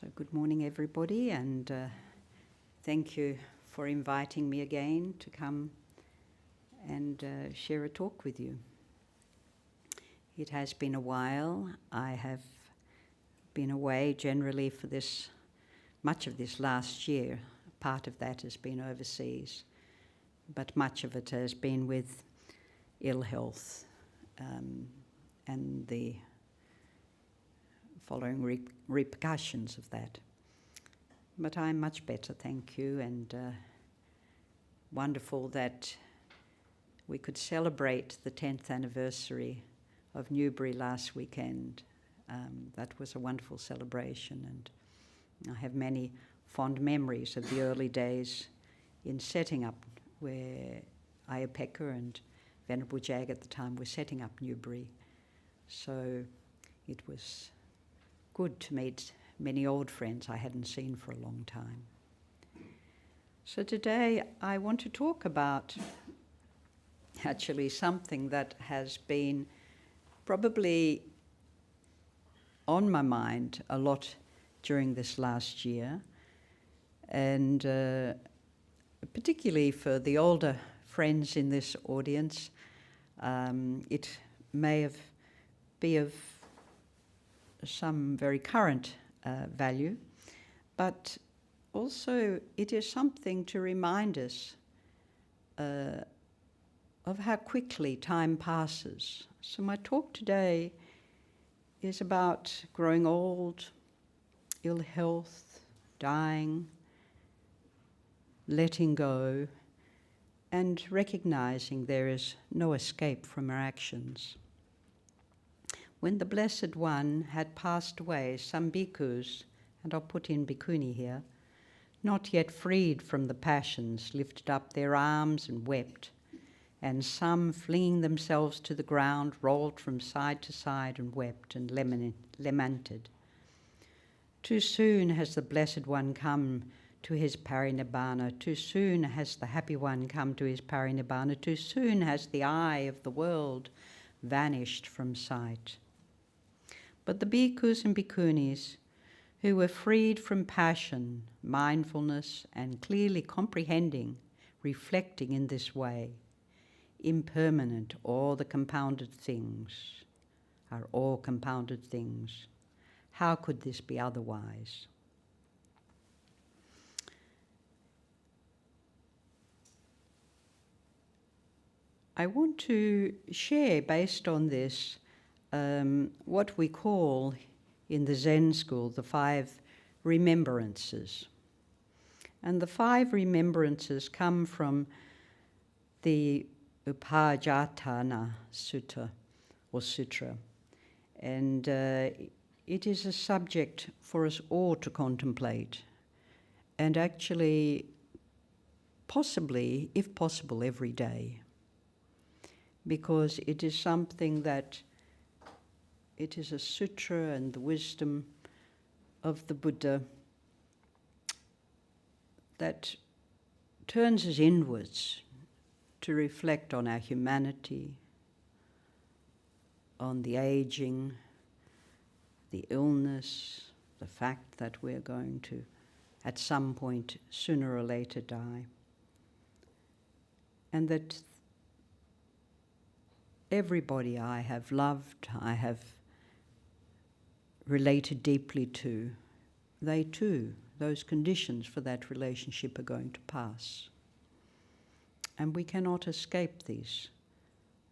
So good morning, everybody, and thank you for inviting me again to come and share a talk with you. It has been a while. I have been away generally for much of this last year. Part of that has been overseas, but much of it has been with ill health and the following repercussions of that. But I'm much better, thank you, and wonderful that we could celebrate the 10th anniversary of Newbury last weekend. That was a wonderful celebration, and I have many fond memories of the early days in setting up where Ayapeka and Venerable Jag at the time were setting up Newbury. So it was good to meet many old friends I hadn't seen for a long time. So today I want to talk about actually something that has been probably on my mind a lot during this last year, and particularly for the older friends in this audience, it may be of some very current value, but also it is something to remind us of how quickly time passes. So my talk today is about growing old, ill health, dying, letting go, and recognizing there is no escape from our actions. When the Blessed One had passed away, some bhikkhus, and I'll put in bhikkhuni here, not yet freed from the passions, lifted up their arms and wept, and some, flinging themselves to the ground, rolled from side to side and wept and lamented. Too soon has the Blessed One come to his parinibbana, too soon has the Happy One come to his parinibbana, too soon has the eye of the world vanished from sight. But the bhikkhus and bhikkhunis who were freed from passion, mindfulness, and clearly comprehending, reflecting in this way, impermanent, all the compounded things are all compounded things. How could this be otherwise? I want to share, based on this, what we call in the Zen school the Five Remembrances. And the Five Remembrances come from the Upajjhatthana Sutta, or Sutra. And it is a subject for us all to contemplate, and actually, possibly, if possible, every day. Because it is something that it is a sutra and the wisdom of the Buddha that turns us inwards to reflect on our humanity, on the aging, the illness, the fact that we're going to, at some point, sooner or later die. And that everybody I have loved, I have related deeply to, they too, those conditions for that relationship are going to pass. And we cannot escape these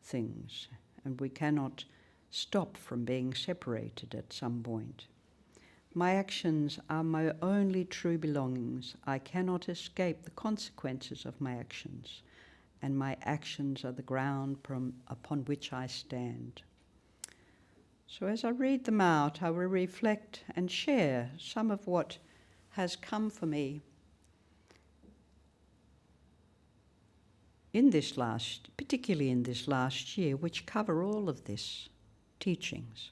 things, and we cannot stop from being separated at some point. My actions are my only true belongings. I cannot escape the consequences of my actions, and my actions are the ground upon which I stand. So as I read them out, I will reflect and share some of what has come for me particularly in this last year, which cover all of this teachings.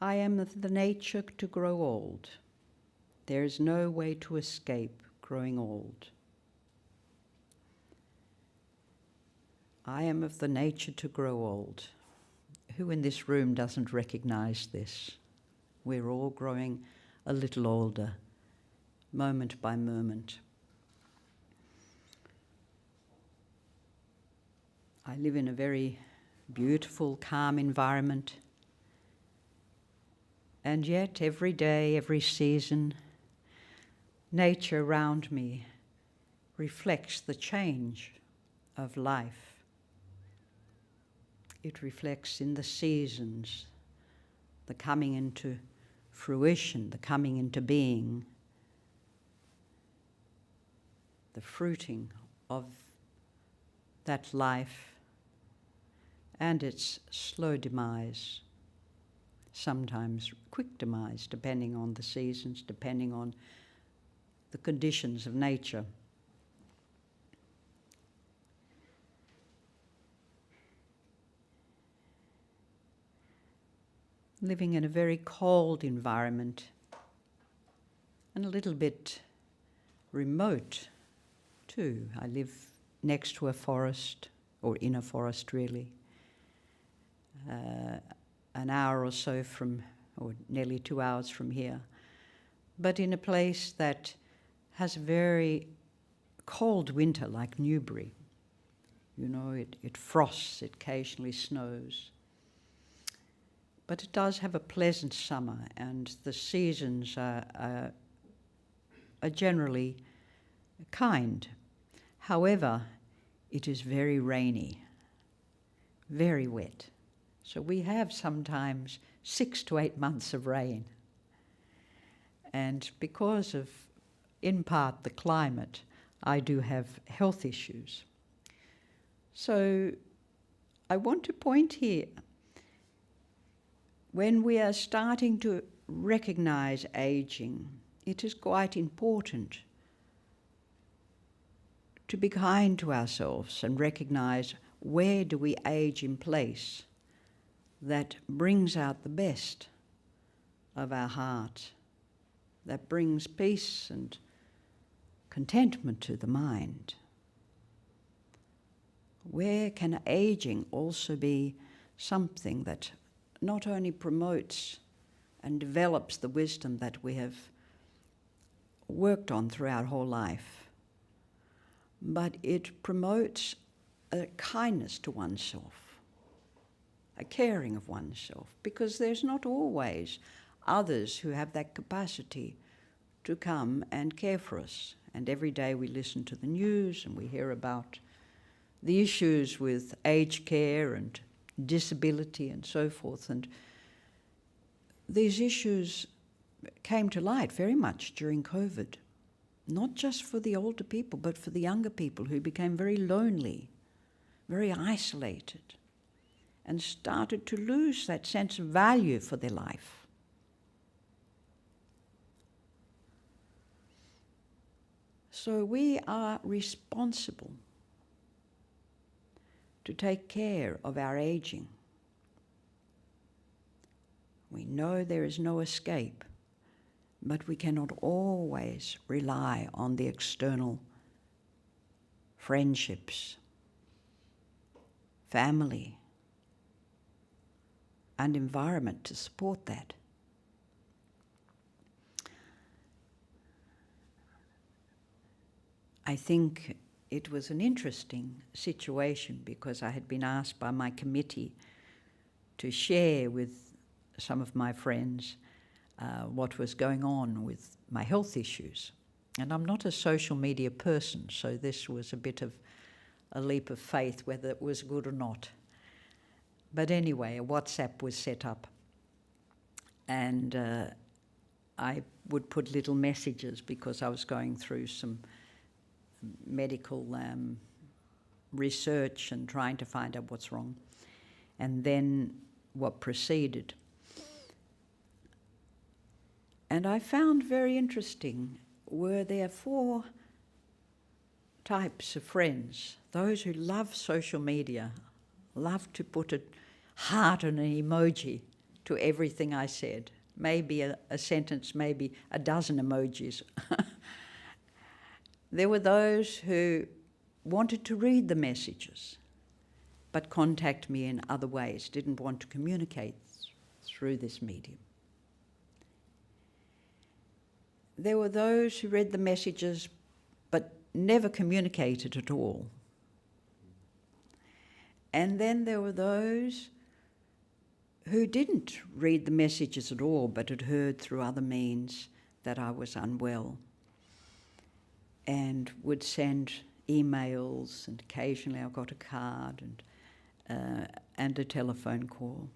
I am of the nature to grow old. There is no way to escape growing old. I am of the nature to grow old. Who in this room doesn't recognize this? We're all growing a little older, moment by moment. I live in a very beautiful, calm environment. And yet, every day, every season, nature around me reflects the change of life. It reflects in the seasons, the coming into fruition, the coming into being, the fruiting of that life and its slow demise, sometimes quick demise, depending on the seasons, depending on the conditions of nature. Living in a very cold environment and a little bit remote too. I live next to a forest, or in a forest really, an hour or so from, or nearly 2 hours from here, but in a place that has a very cold winter like Newbury. You know, it frosts, it occasionally snows. But it does have a pleasant summer, and the seasons are generally kind. However, it is very rainy, very wet. So we have sometimes 6 to 8 months of rain. And because of, in part, the climate, I do have health issues. So I want to point here, when we are starting to recognize aging, it is quite important to be kind to ourselves and recognize where do we age in place that brings out the best of our heart, that brings peace and contentment to the mind. Where can aging also be something that not only promotes and develops the wisdom that we have worked on through our whole life, but it promotes a kindness to oneself, a caring of oneself, because there's not always others who have that capacity to come and care for us. And every day we listen to the news and we hear about the issues with aged care and disability and so forth. And these issues came to light very much during COVID, not just for the older people, but for the younger people who became very lonely, very isolated, and started to lose that sense of value for their life. So we are responsible to take care of our aging. We know there is no escape, but we cannot always rely on the external friendships, family, and environment to support that. I think it was an interesting situation because I had been asked by my committee to share with some of my friends what was going on with my health issues. And I'm not a social media person, so this was a bit of a leap of faith whether it was good or not. But anyway, a WhatsApp was set up, and I would put little messages because I was going through some medical research and trying to find out what's wrong. And then what proceeded. And I found very interesting were there 4 types of friends. Those who love social media, love to put a heart and an emoji to everything I said. Maybe a sentence, maybe a dozen emojis. There were those who wanted to read the messages, but contact me in other ways, didn't want to communicate through this medium. there were those who read the messages but never communicated at all. And then there were those who didn't read the messages at all but had heard through other means that I was unwell and would send emails, and occasionally I got a card and a telephone call.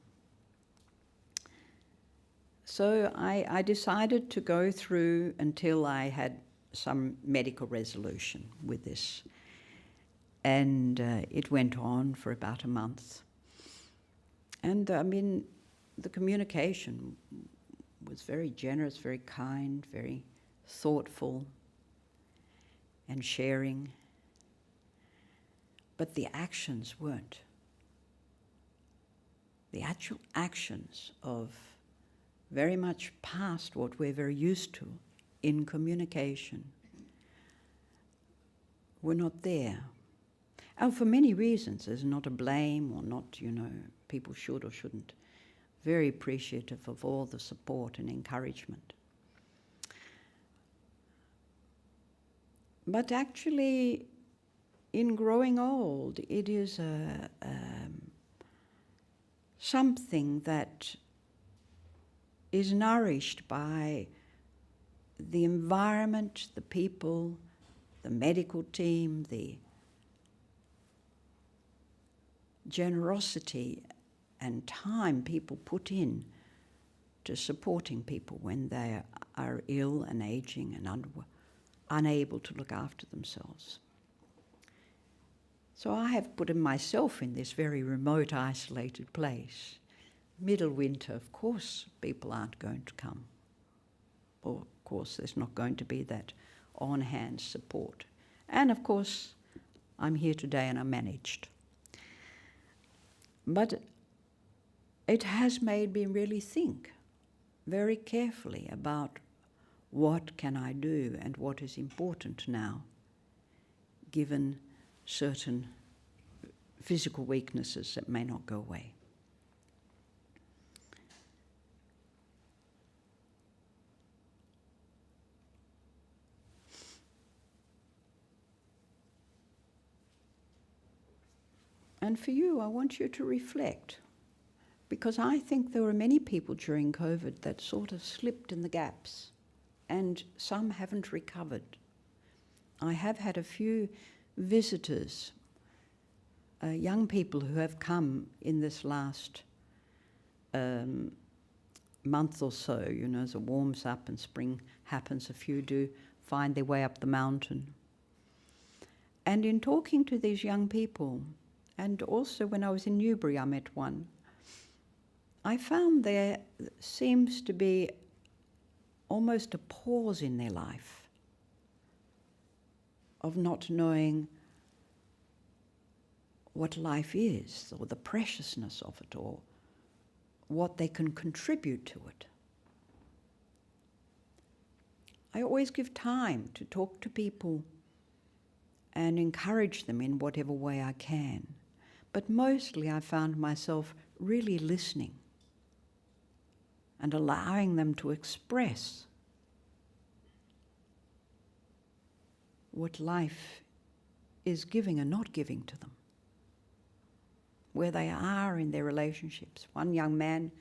So I decided to go through until I had some medical resolution with this. And it went on for about a month. And I mean, the communication was very generous, very kind, very thoughtful and sharing. But the actions weren't. The actual actions of very much past what we're very used to in communication were not there. And for many reasons, there's not a blame or not, people should or shouldn't. Very appreciative of all the support and encouragement. But actually, in growing old, it is something that is nourished by the environment, the people, the medical team, the generosity and time people put in to supporting people when they are ill and aging and unable to look after themselves. So I have put myself in this very remote, isolated place. Middle winter, of course, people aren't going to come. Or, of course, there's not going to be that on-hand support. And, of course, I'm here today and I managed. But it has made me really think very carefully about what can I do and what is important now, given certain physical weaknesses that may not go away. And for you, I want you to reflect, because I think there were many people during COVID that sort of slipped in the gaps, and some haven't recovered. I have had a few visitors, young people who have come in this last month or so, as it warms up and spring happens, a few do find their way up the mountain. And in talking to these young people, and also when I was in Newbury, I met one, I found there seems to be almost a pause in their life of not knowing what life is, or the preciousness of it, or what they can contribute to it. I always give time to talk to people and encourage them in whatever way I can. But mostly I found myself really listening and allowing them to express what life is giving and not giving to them, where they are in their relationships. One young man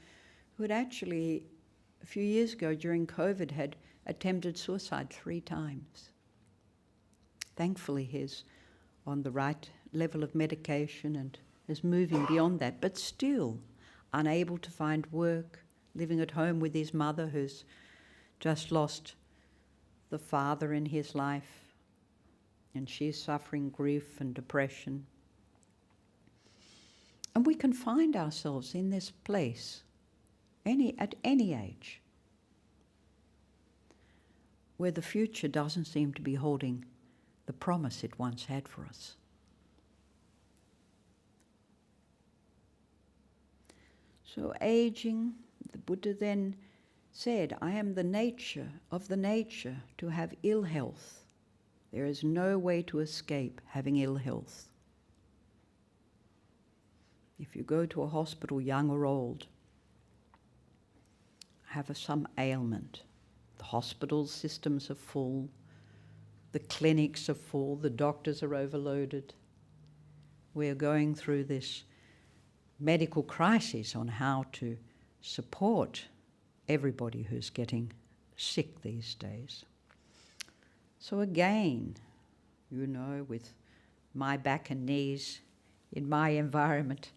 who had actually, a few years ago during COVID, had attempted suicide 3 times. Thankfully, he's on the right level of medication and is moving beyond that, but still unable to find work, living at home with his mother who's just lost the father in his life, and she's suffering grief and depression. And we can find ourselves in this place at any age where the future doesn't seem to be holding the promise it once had for us. So aging, the Buddha then said, I am the nature of the nature to have ill health. There is no way to escape having ill health. If you go to a hospital, young or old, have some ailment, The hospital systems are full. The clinics are full. The doctors are overloaded. We are going through this medical crisis on how to support everybody who's getting sick these days. So again, you know, with my back and knees in my environment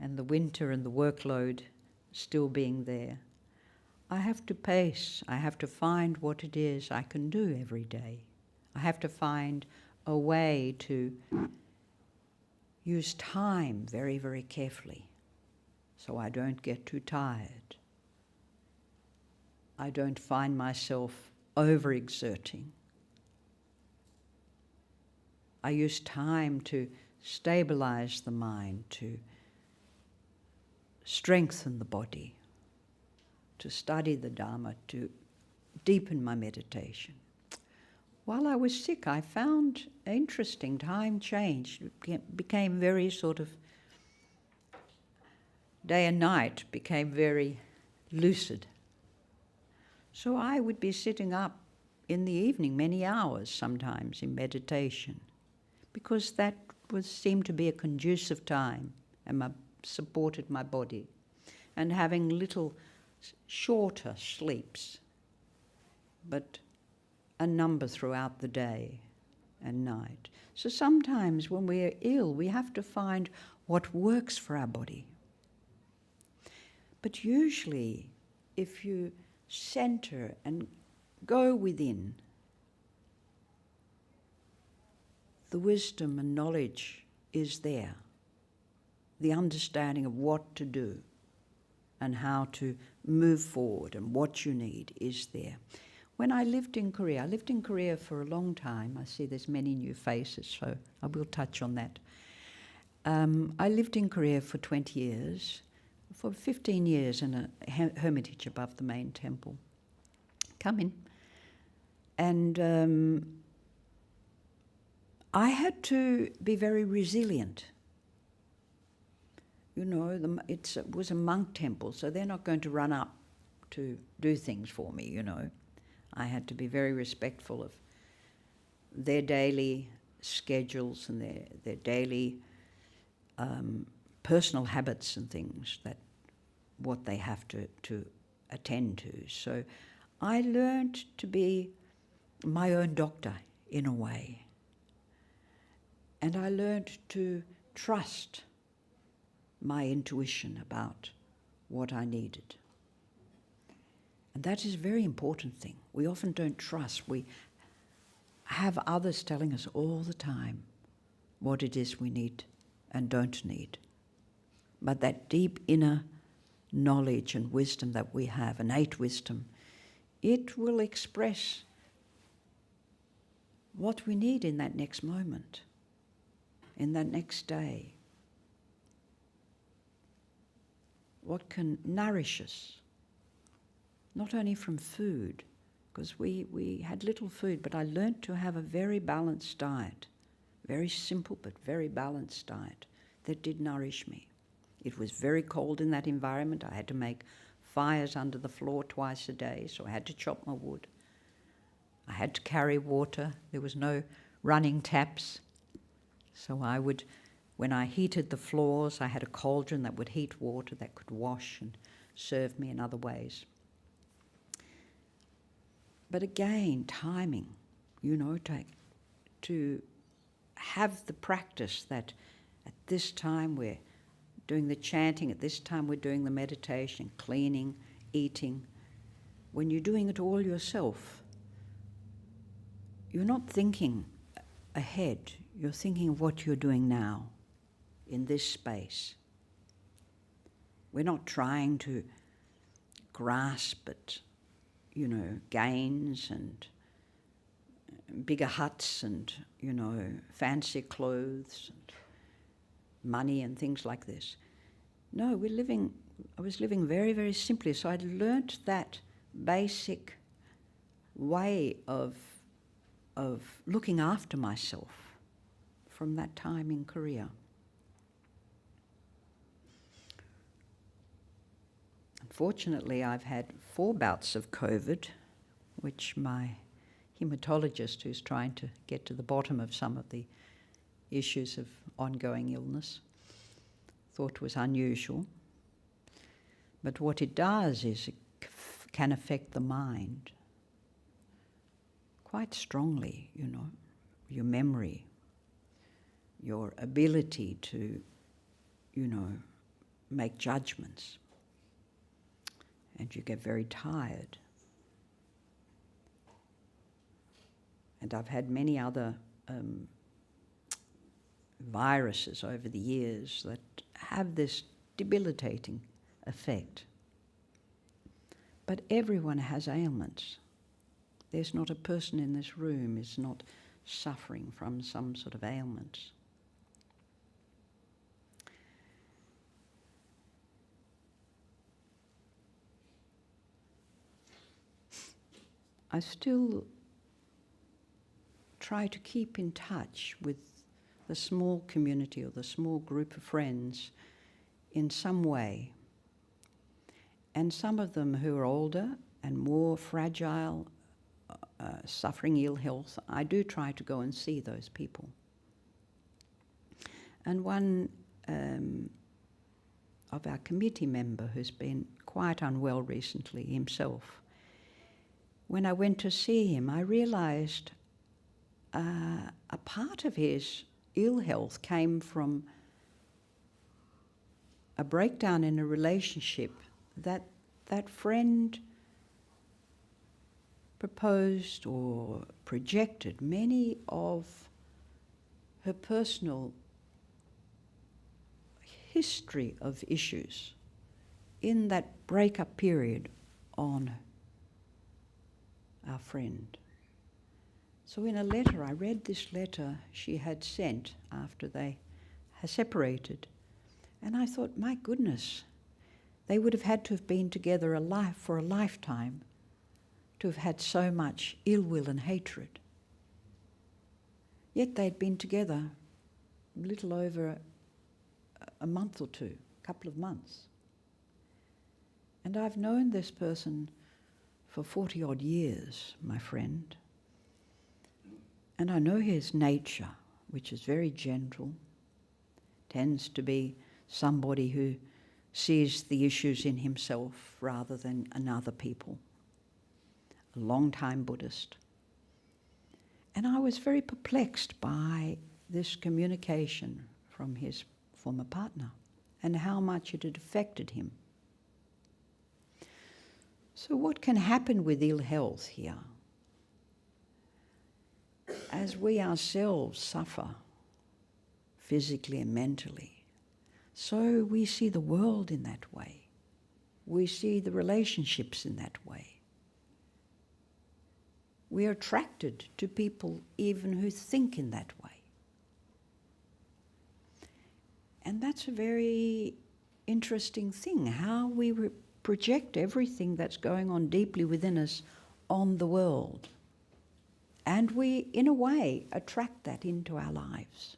and the winter and the workload still being there, I have to pace. I have to find what it is I can do every day. I have to find a way to use time very, very carefully so I don't get too tired. I don't find myself overexerting. I use time to stabilize the mind, to strengthen the body, to study the Dharma, to deepen my meditation. While I was sick, I found interesting, time changed. It became very sort of, day and night became very lucid. So I would be sitting up in the evening many hours sometimes in meditation, because that seemed to be a conducive time and supported my body. And having little shorter sleeps, but a number throughout the day and night. So sometimes when we are ill, we have to find what works for our body. But usually, if you center and go within, the wisdom and knowledge is there. The understanding of what to do and how to move forward and what you need is there. When I lived in Korea for a long time. I see there's many new faces, so I will touch on that. I lived in Korea for 20 years, for 15 years in a hermitage above the main temple. Come in. And I had to be very resilient. You know, it was a monk temple, so they're not going to run up to do things for me, you know. I had to be very respectful of their daily schedules and their daily personal habits and things, that what they have to attend to. So I learned to be my own doctor in a way. And I learned to trust my intuition about what I needed. And that is a very important thing. We often don't trust. We have others telling us all the time what it is we need and don't need. But that deep inner knowledge and wisdom that we have, innate wisdom, it will express what we need in that next moment, in that next day. What can nourish us? Not only from food, because we had little food, but I learnt to have a very balanced diet, very simple but very balanced diet that did nourish me. It was very cold in that environment. I had to make fires under the floor twice a day, so I had to chop my wood. I had to carry water. There was no running taps. So I would, when I heated the floors, I had a cauldron that would heat water that could wash and serve me in other ways. But again, timing, you know, to have the practice that at this time we're doing the chanting, at this time we're doing the meditation, cleaning, eating. When you're doing it all yourself, you're not thinking ahead, you're thinking of what you're doing now, in this space. We're not trying to grasp at, you know, gains and bigger huts and, you know, fancy clothes and money and things like this. No, I was living very, very simply. So I'd learnt that basic way of looking after myself from that time in Korea. Unfortunately, I've had 4 bouts of COVID, which my hematologist, who's trying to get to the bottom of some of the issues of ongoing illness, thought was unusual. But what it does is it can affect the mind quite strongly, you know, your memory, your ability to, you know, make judgments. And you get very tired. And I've had many other viruses over the years that have this debilitating effect. But everyone has ailments. There's not a person in this room is not suffering from some sort of ailments. I still try to keep in touch with the small community or the small group of friends in some way. And some of them who are older and more fragile, suffering ill health, I do try to go and see those people. And one of our committee member who's been quite unwell recently himself, when I went to see him, I realized a part of his ill health came from a breakdown in a relationship that that friend proposed or projected many of her personal history of issues in that breakup period on our friend. So in a letter, I read this letter she had sent after they had separated, and I thought, my goodness, they would have had to have been together for a lifetime to have had so much ill will and hatred. Yet they'd been together a little over a month or two, a couple of months. And I've known this person for 40-odd years, my friend. And I know his nature, which is very gentle, tends to be somebody who sees the issues in himself rather than in other people. A long-time Buddhist. And I was very perplexed by this communication from his former partner and how much it had affected him. So what can happen with ill health here? As we ourselves suffer physically and mentally, so we see the world in that way. We see the relationships in that way. We are attracted to people even who think in that way. And that's a very interesting thing, how we project everything that's going on deeply within us on the world. And we, in a way, attract that into our lives.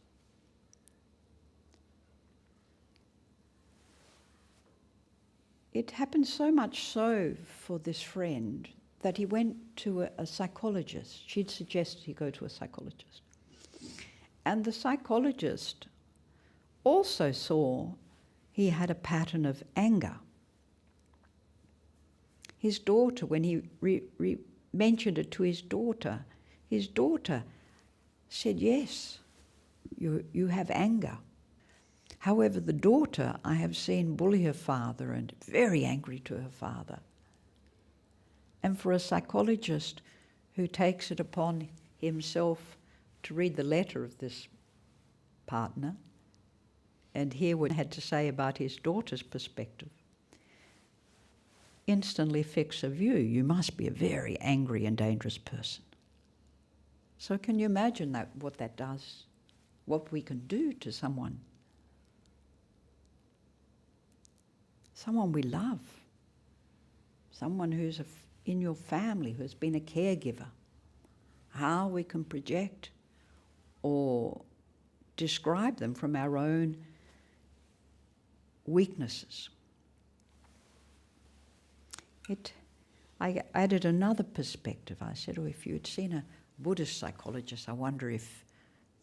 It happened so much so for this friend that he went to a psychologist. She'd suggested he go to a psychologist. And the psychologist also saw he had a pattern of anger. His daughter, when he mentioned it to his daughter said, yes, you have anger. However, the daughter, I have seen bully her father and very angry to her father. And for a psychologist who takes it upon himself to read the letter of this partner and hear what he had to say about his daughter's perspective, instantly fix a view. You must be a very angry and dangerous person. So can you imagine what that does? What we can do to someone we love, someone who's in your family who has been a caregiver, how we can project or describe them from our own weaknesses. I added another perspective. I said, oh, if you had seen a Buddhist psychologist, I wonder if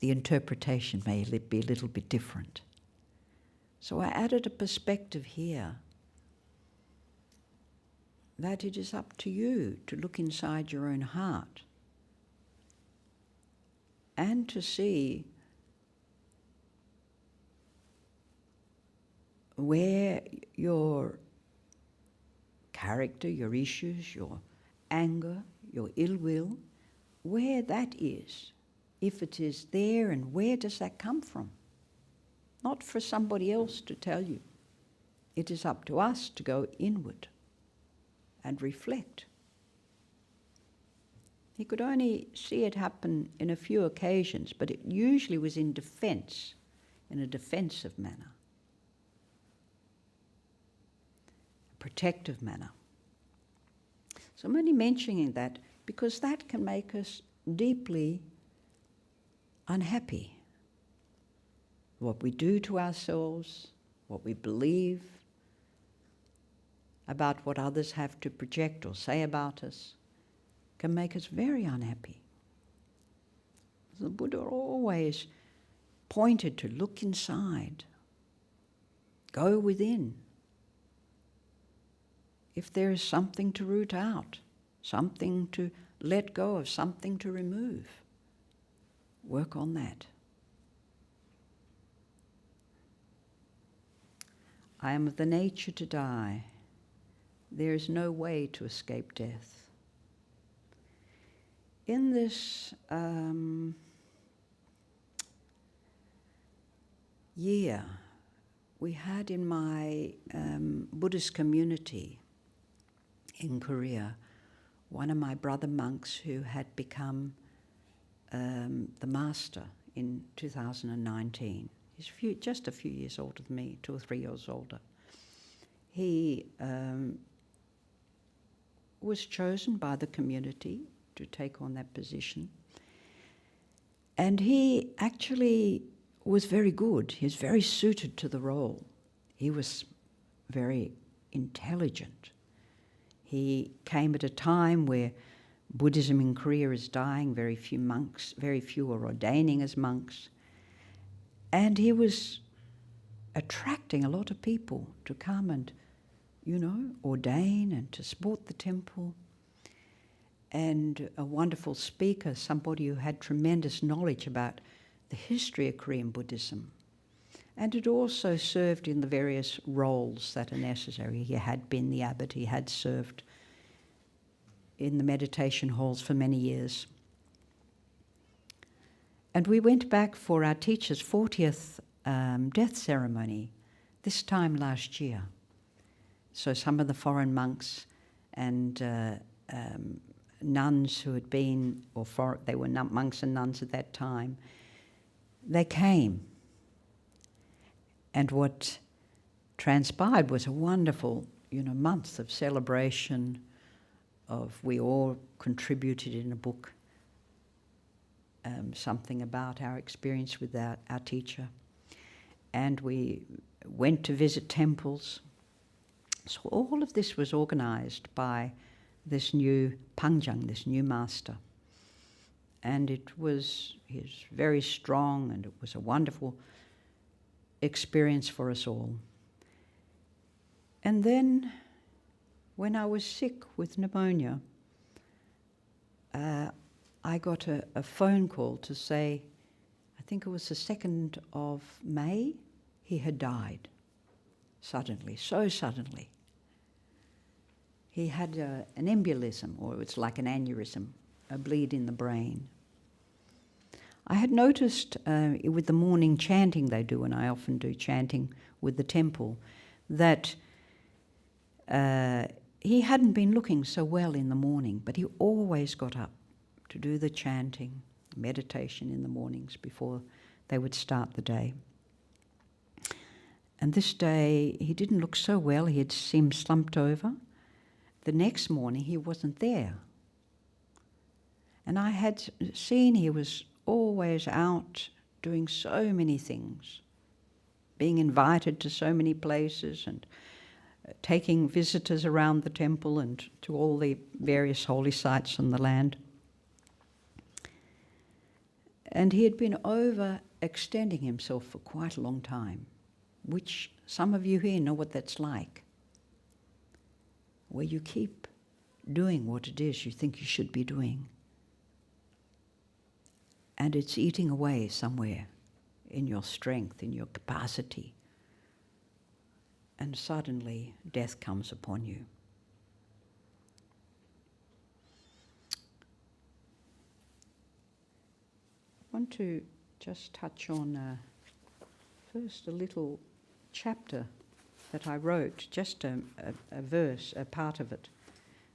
the interpretation may be a little bit different. So I added a perspective here that it is up to you to look inside your own heart and to see where your character, your issues, your anger, your ill will, where that is, if it is there, and where does that come from? Not for somebody else to tell you. It is up to us to go inward and reflect. He could only see it happen in a few occasions, but it usually was in defense, in a defensive manner, a protective manner. So I'm only mentioning that because that can make us deeply unhappy. What we do to ourselves, what we believe about what others have to project or say about us, can make us very unhappy. The Buddha always pointed to look inside, go within. If there is something to root out, something to let go of, something to remove, work on that. I am of the nature to die. There is no way to escape death. In this year, we had in my Buddhist community in Korea, one of my brother monks who had become the master in 2019. He's just a few years older than me, 2 or 3 years older. He was chosen by the community to take on that position. And he actually was very good. He was very suited to the role. He was very intelligent. He came at a time where Buddhism in Korea is dying, very few are ordaining as monks. And he was attracting a lot of people to come and, ordain and to support the temple. And a wonderful speaker, somebody who had tremendous knowledge about the history of Korean Buddhism. And it also served in the various roles that are necessary. He had been the abbot, he had served in the meditation halls for many years. And we went back for our teacher's 40th death ceremony, this time last year. So some of the foreign monks and nuns who had been, they were monks and nuns at that time, they came. And what transpired was a wonderful, month of celebration we all contributed in a book, something about our experience with our teacher. And we went to visit temples. So all of this was organized by this new Pangjang, this new master. And he's very strong, and it was a wonderful experience for us all. And then, when I was sick with pneumonia, I got a phone call to say, I think it was the 2nd of May, he had died suddenly, so suddenly. He had an embolism, or it's like an aneurysm, a bleed in the brain. I had noticed with the morning chanting they do, and I often do chanting with the temple, that he hadn't been looking so well in the morning, but he always got up to do the chanting, meditation in the mornings before they would start the day. And this day, he didn't look so well. He had seemed slumped over. The next morning, he wasn't there. And I had seen he was always out doing so many things, being invited to so many places and taking visitors around the temple and to all the various holy sites on the land. And he had been overextending himself for quite a long time, which some of you here know what that's like, where you keep doing what it is you think you should be doing, and it's eating away somewhere in your strength, in your capacity, and suddenly death comes upon you. I want to just touch on first a little chapter that I wrote, just a verse, a part of it,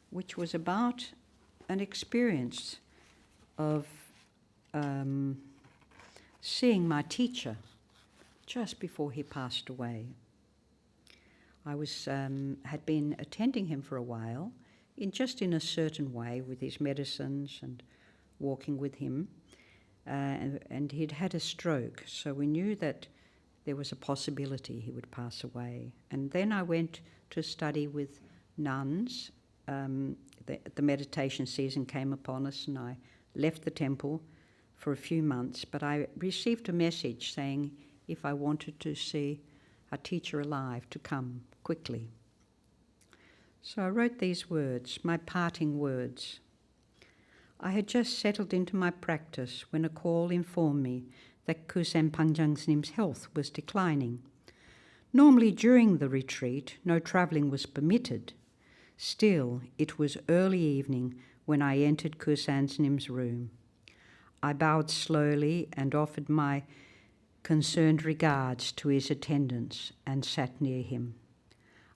which was about an experience of seeing my teacher just before he passed away. I had been attending him for a while, in a certain way, with his medicines and walking with him. And he'd had a stroke, so we knew that there was a possibility he would pass away. And then I went to study with nuns. The meditation season came upon us, and I left the temple for a few months, but I received a message saying if I wanted to see a teacher alive, to come quickly. So I wrote these words, my parting words. I had just settled into my practice when a call informed me that Kusan Pangjang Snim's health was declining. Normally during the retreat, no travelling was permitted. Still, it was early evening when I entered Kusan Snim's room. I bowed slowly and offered my concerned regards to his attendants and sat near him.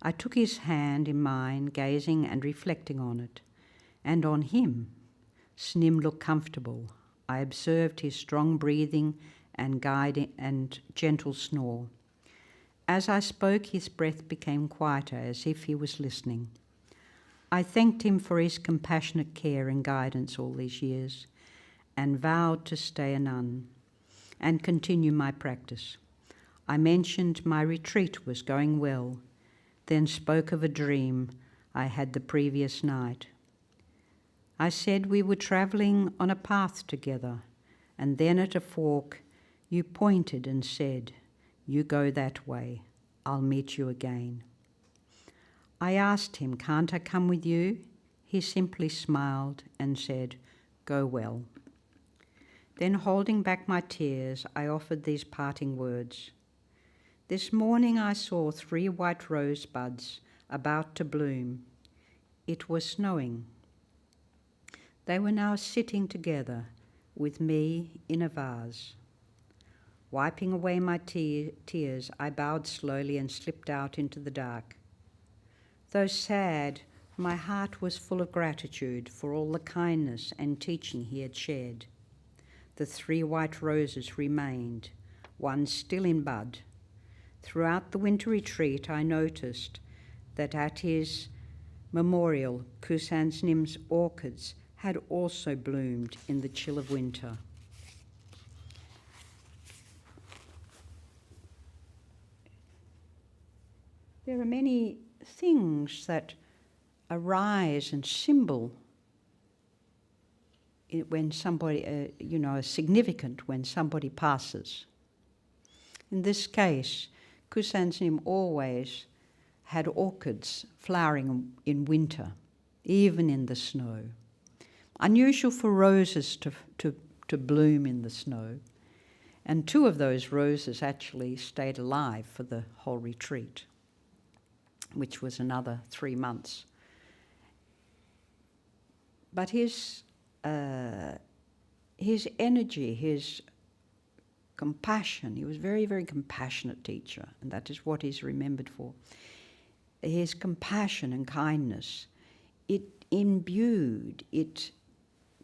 I took his hand in mine, gazing and reflecting on it, and on him. Snim looked comfortable. I observed his strong breathing and guiding and gentle snore. As I spoke, his breath became quieter, as if he was listening. I thanked him for his compassionate care and guidance all these years, and vowed to stay a nun and continue my practice. I mentioned my retreat was going well, then spoke of a dream I had the previous night. I said we were travelling on a path together, and then at a fork you pointed and said, "You go that way, I'll meet you again." I asked him, "Can't I come with you?" He simply smiled and said, "Go well." Then, holding back my tears, I offered these parting words. This morning I saw 3 white rosebuds about to bloom. It was snowing. They were now sitting together with me in a vase. Wiping away my tears, I bowed slowly and slipped out into the dark. Though sad, my heart was full of gratitude for all the kindness and teaching he had shared. The 3 white roses remained, one still in bud. Throughout the winter retreat, I noticed that at his memorial, Kusan Snim's orchids had also bloomed in the chill of winter. There are many things that arise and symbol when somebody, are significant when somebody passes. In this case, Kusan Sunim always had orchids flowering in winter, even in the snow. Unusual for roses to bloom in the snow. And 2 of those roses actually stayed alive for the whole retreat, which was another 3 months. But his energy, his compassion, he was a very, very compassionate teacher, and that is what he's remembered for. His compassion and kindness, it imbued, it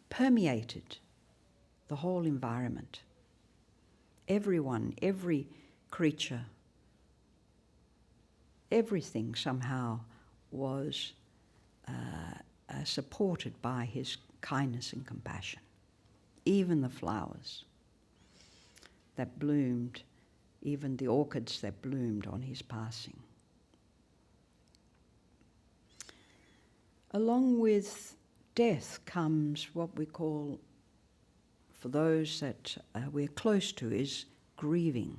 permeated the whole environment. Everyone, every creature, everything somehow was supported by his kindness and compassion. Even the flowers that bloomed, even the orchids that bloomed on his passing. Along with death comes what we call, for those that we're close to, is grieving,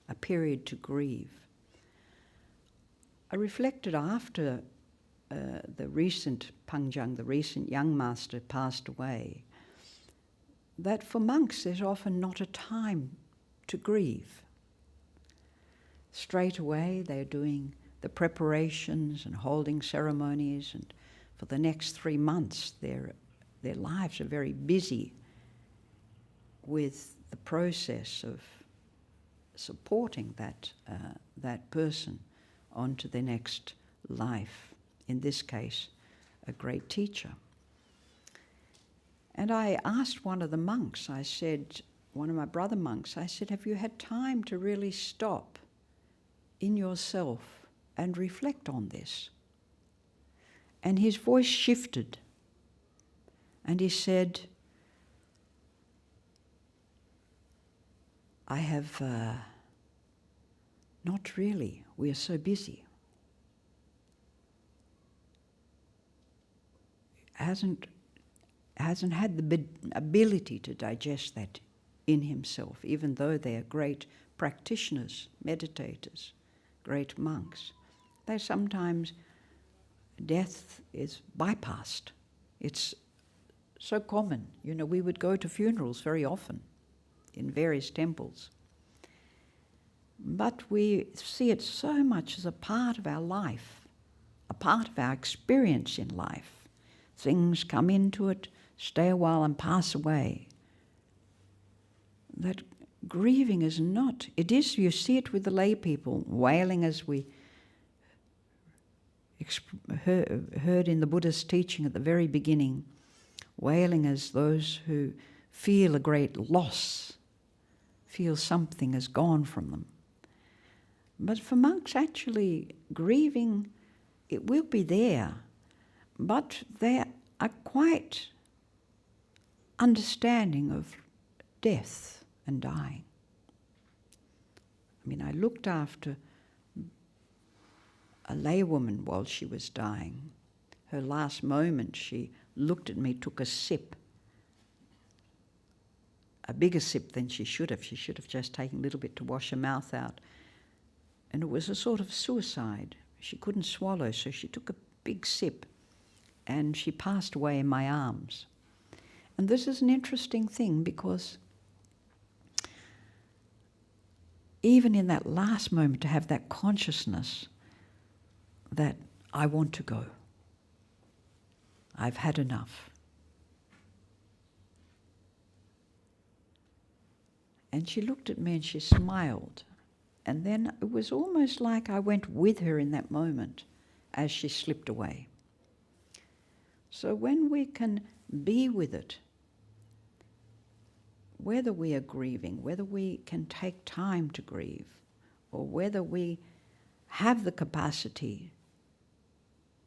a period to grieve. I reflected after the recent Pangjang, the recent young master, passed away, that for monks there's often not a time to grieve. Straight away they're doing the preparations and holding ceremonies, and for the next 3 months their lives are very busy with the process of supporting that person onto the next life, in this case a great teacher. And I asked one of the monks, I said, one of my brother monks, I said, have you had time to really stop in yourself and reflect on this? And his voice shifted and he said, I have not really, we are so busy. Hasn't had the ability to digest that in himself, even though they are great practitioners, meditators, great monks. They sometimes, death is bypassed. It's so common. You know, we would go to funerals very often in various temples. But we see it so much as a part of our life, a part of our experience in life. Things come into it, stay a while and pass away. That grieving is not, it is, you see it with the lay people, wailing as we heard in the Buddhist teaching at the very beginning, wailing as those who feel a great loss, feel something has gone from them. But for monks, actually, grieving, it will be there, but they are quite understanding of death and dying. I mean, I looked after a laywoman while she was dying. Her last moment, she looked at me, took a sip, a bigger sip than she should have. She should have just taken a little bit to wash her mouth out. And it was a sort of suicide. She couldn't swallow, so she took a big sip and she passed away in my arms. And this is an interesting thing because even in that last moment to have that consciousness that I want to go. I've had enough. And she looked at me and she smiled. And then it was almost like I went with her in that moment as she slipped away. So when we can be with it, whether we are grieving, whether we can take time to grieve, or whether we have the capacity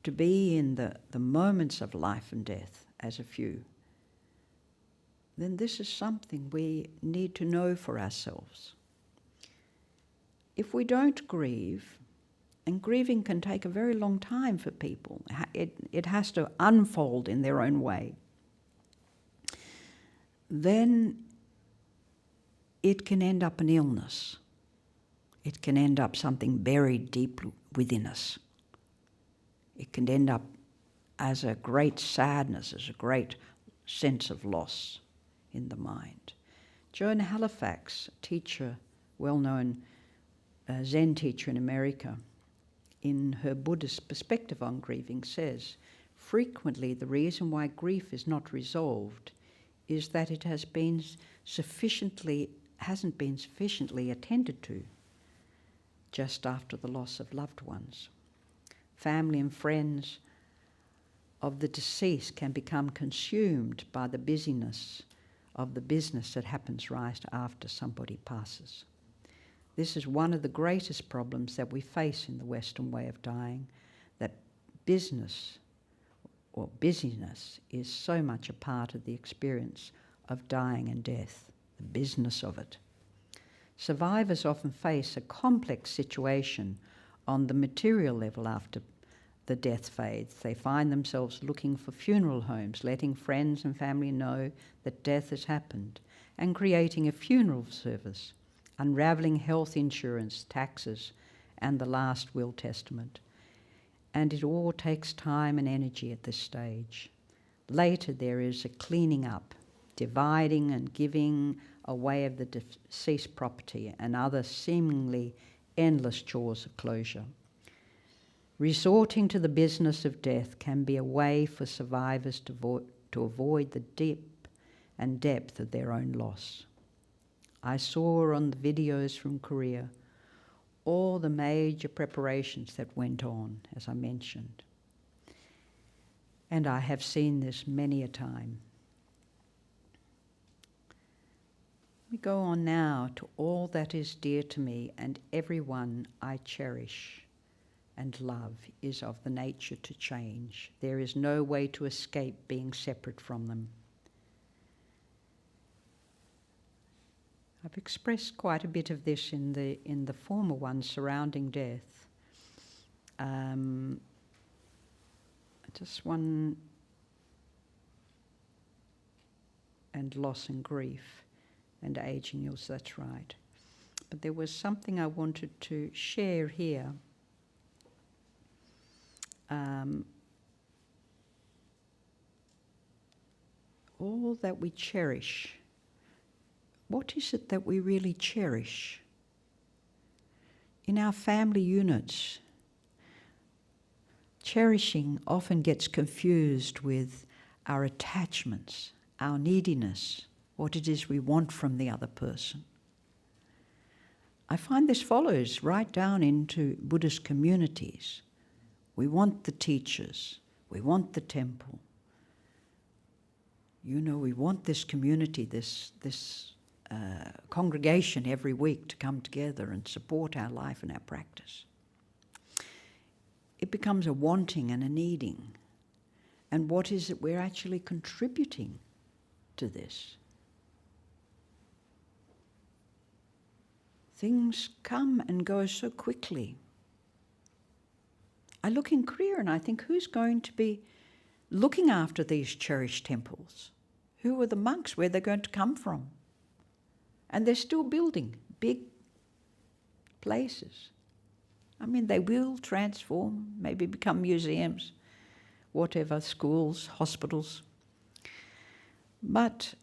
to be in the moments of life and death as a few, then this is something we need to know for ourselves. If we don't grieve, and grieving can take a very long time for people, it has to unfold in their own way, then it can end up an illness. It can end up something buried deep within us. It can end up as a great sadness, as a great sense of loss in the mind. Joan Halifax, a teacher, well-known Zen teacher in America, in her Buddhist perspective on grieving says, frequently the reason why grief is not resolved is that it hasn't been sufficiently attended to just after the loss of loved ones. Family and friends of the deceased can become consumed by the busyness of the business that happens right after somebody passes. This is one of the greatest problems that we face in the Western way of dying, that business or busyness is so much a part of the experience of dying and death, the business of it. Survivors often face a complex situation on the material level after the death fades. They find themselves looking for funeral homes, letting friends and family know that death has happened, and creating a funeral service, unravelling health insurance, taxes, and the last will testament. And it all takes time and energy at this stage. Later there is a cleaning up, dividing and giving away of the deceased property and other seemingly endless chores of closure. Resorting to the business of death can be a way for survivors to avoid the deep and depth of their own loss. I saw on the videos from Korea all the major preparations that went on, as I mentioned. And I have seen this many a time. We go on now to all that is dear to me, and everyone I cherish and love is of the nature to change. There is no way to escape being separate from them. I've expressed quite a bit of this in the former one surrounding death. Just one, and loss and grief and aging, yes, that's right. But there was something I wanted to share here. All that we cherish. What is it that we really cherish? In our family units, cherishing often gets confused with our attachments, our neediness, what it is we want from the other person. I find this follows right down into Buddhist communities. We want the teachers, we want the temple. You know, we want this community, this congregation every week to come together and support our life and our practice. It becomes a wanting and a needing. And what is it we're actually contributing to this? Things come and go so quickly. I look in Korea and I think, who's going to be looking after these cherished temples? Who are the monks? Where they're going to come from? And they're still building big places. I mean, they will transform, maybe become museums, whatever, schools, hospitals. But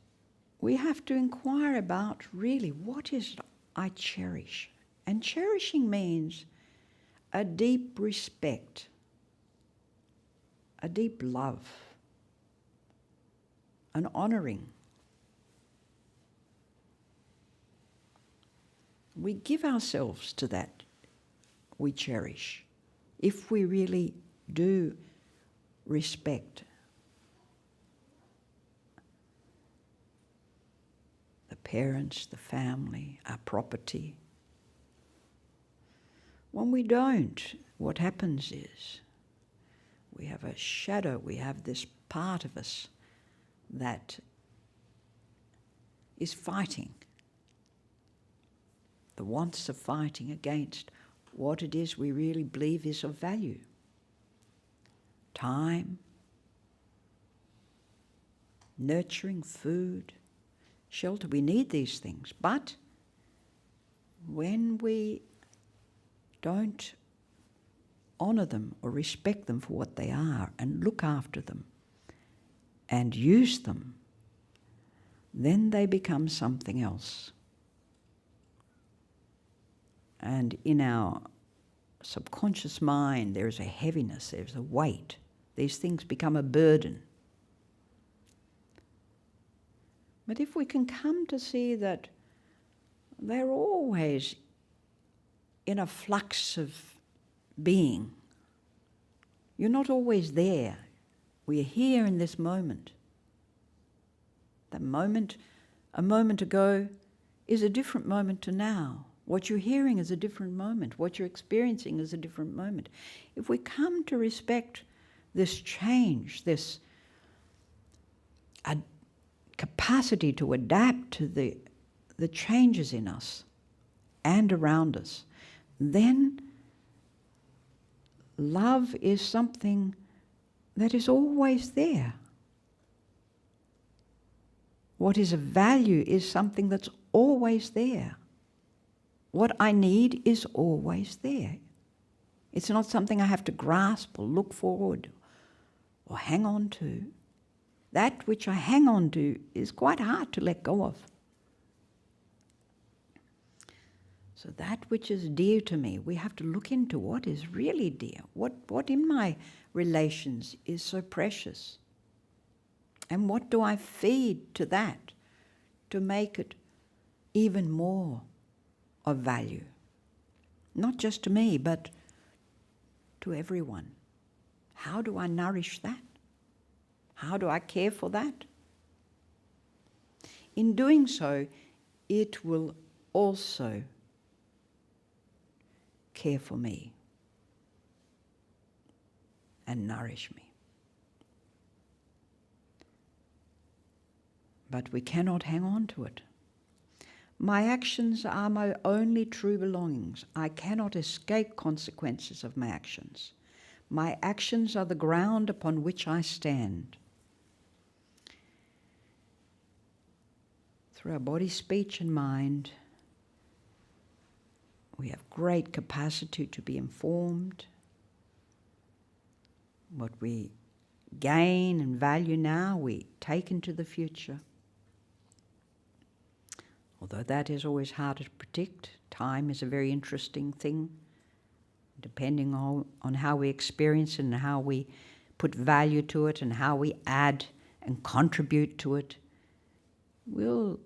we have to inquire about really what is it I cherish. And cherishing means a deep respect, a deep love, an honouring. We give ourselves to that we cherish if we really do respect the parents, the family, our property. When we don't, what happens is we have a shadow, we have this part of us that is fighting. The wants of fighting against what it is we really believe is of value. Time, nurturing, food, shelter. We need these things. But when we don't honour them or respect them for what they are and look after them and use them, then they become something else. And in our subconscious mind, there is a heaviness, there's a weight. These things become a burden. But if we can come to see that they're always in a flux of being, you're not always there. We're here in this moment. That moment, a moment ago, is a different moment to now. What you're hearing is a different moment. What you're experiencing is a different moment. If we come to respect this change, this capacity to adapt to the changes in us and around us, then love is something that is always there. What is of value is something that's always there. What I need is always there. It's not something I have to grasp or look forward or hang on to. That which I hang on to is quite hard to let go of. So that which is dear to me, we have to look into what is really dear. What in my relations is so precious? And what do I feed to that to make it even more of value? Not just to me, but to everyone. How do I nourish that? How do I care for that? In doing so, it will also care for me and nourish me. But we cannot hang on to it. My actions are my only true belongings. I cannot escape consequences of my actions. My actions are the ground upon which I stand. Through our body, speech, and mind, we have great capacity to be informed. What we gain and value now, we take into the future. Although that is always harder to predict, time is a very interesting thing. Depending on how we experience it and how we put value to it and how we add and contribute to it, will,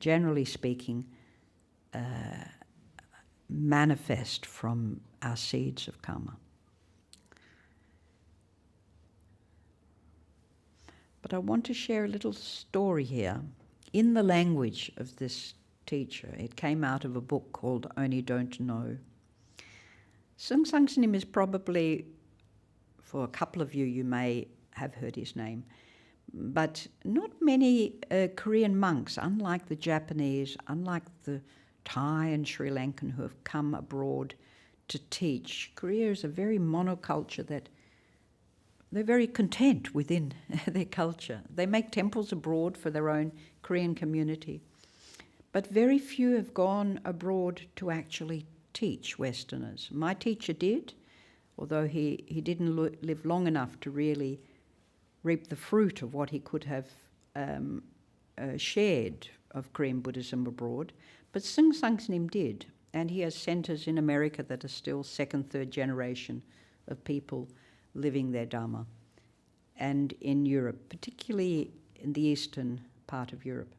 generally speaking, manifest from our seeds of karma. But I want to share a little story here in the language of this teacher. It came out of a book called Only Don't Know. Song Kwang Sunim is probably, for a couple of you, you may have heard his name, but not many Korean monks, unlike the Japanese, unlike the Thai and Sri Lankan who have come abroad to teach. Korea is a very monoculture that they're very content within their culture. They make temples abroad for their own Korean community, but very few have gone abroad to actually teach Westerners. My teacher did, although he didn't live long enough to really reap the fruit of what he could have shared of Korean Buddhism abroad. But Song Kwang Sunim did, and he has centres in America that are still second, third generation of people living their Dharma, and in Europe, particularly in the eastern part of Europe.